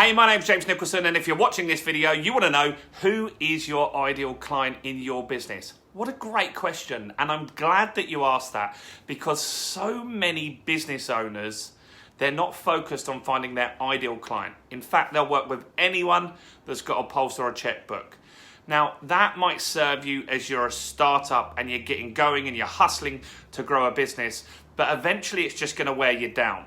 Hey, my name's James Nicholson, and if you're watching this video, you want to know who is your ideal client in your business. What a great question, and I'm glad that you asked that because so many business owners, they're not focused on finding their ideal client. In fact, they'll work with anyone that's got a pulse or a checkbook. Now, that might serve you as you're a startup and you're getting going and you're hustling to grow a business, but eventually it's just going to wear you down.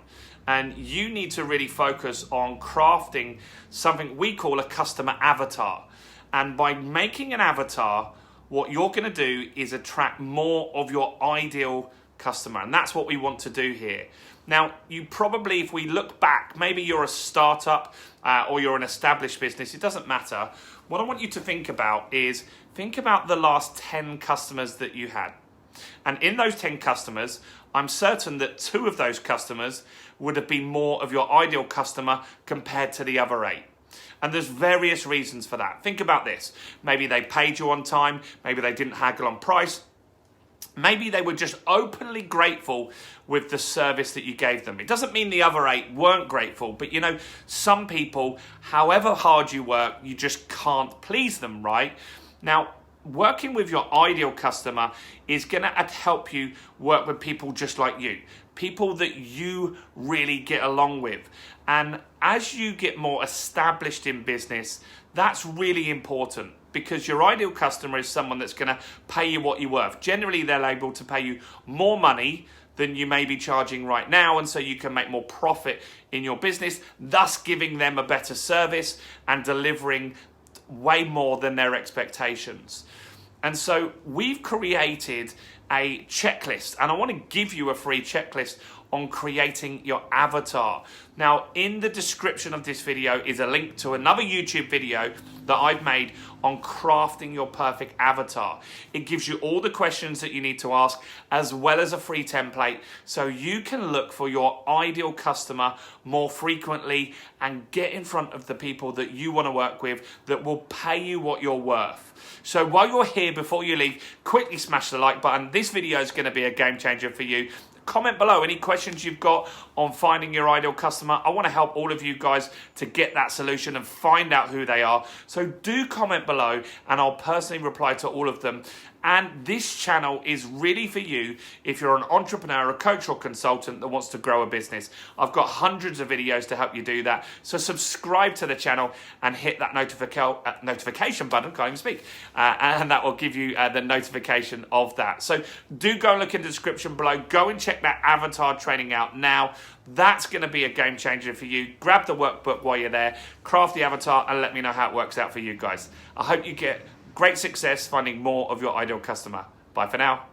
And you need to really focus on crafting something we call a customer avatar. And by making an avatar, what you're going to do is attract more of your ideal customer. And that's what we want to do here. Now, you probably, if we look back, maybe you're a startup or you're an established business, it doesn't matter. What I want you to think about is, think about the last 10 customers that you had. And in those 10 customers, I'm certain that 2 of those customers would have been more of your ideal customer compared to the other 8. And there's various reasons for that. Think about this. Maybe they paid you on time. Maybe they didn't haggle on price. Maybe they were just openly grateful with the service that you gave them. It doesn't mean the other 8 weren't grateful, but you know, some people, however hard you work, you just can't please them, right? Now, working with your ideal customer is going to help you work with people just like you, people that you really get along with. And as you get more established in business, that's really important because your ideal customer is someone that's going to pay you what you're worth. Generally, they're able to pay you more money than you may be charging right now, and so you can make more profit in your business, thus giving them a better service and delivering way more than their expectations. And so we've created a checklist, and I want to give you a free checklist on creating your avatar. Now, in the description of this video is a link to another YouTube video that I've made on crafting your perfect avatar. It gives you all the questions that you need to ask, as well as a free template, so you can look for your ideal customer more frequently and get in front of the people that you want to work with that will pay you what you're worth. So while you're here, before you leave, quickly smash the like button. This video is going to be a game changer for you. Comment below any questions you've got on finding your ideal customer. I want to help all of you guys to get that solution and find out who they are. So do comment below and I'll personally reply to all of them. And this channel is really for you if you're an entrepreneur, a coach or consultant that wants to grow a business. I've got hundreds of videos to help you do that. So subscribe to the channel and hit that notification button, can't even speak, and that will give you the notification of that. So do go and look in the description below. Go and check that avatar training out now. That's going to be a game changer for you. Grab the workbook while you're there, craft the avatar, and let me know how it works out for you guys. I hope you get great success finding more of your ideal customer. Bye for now.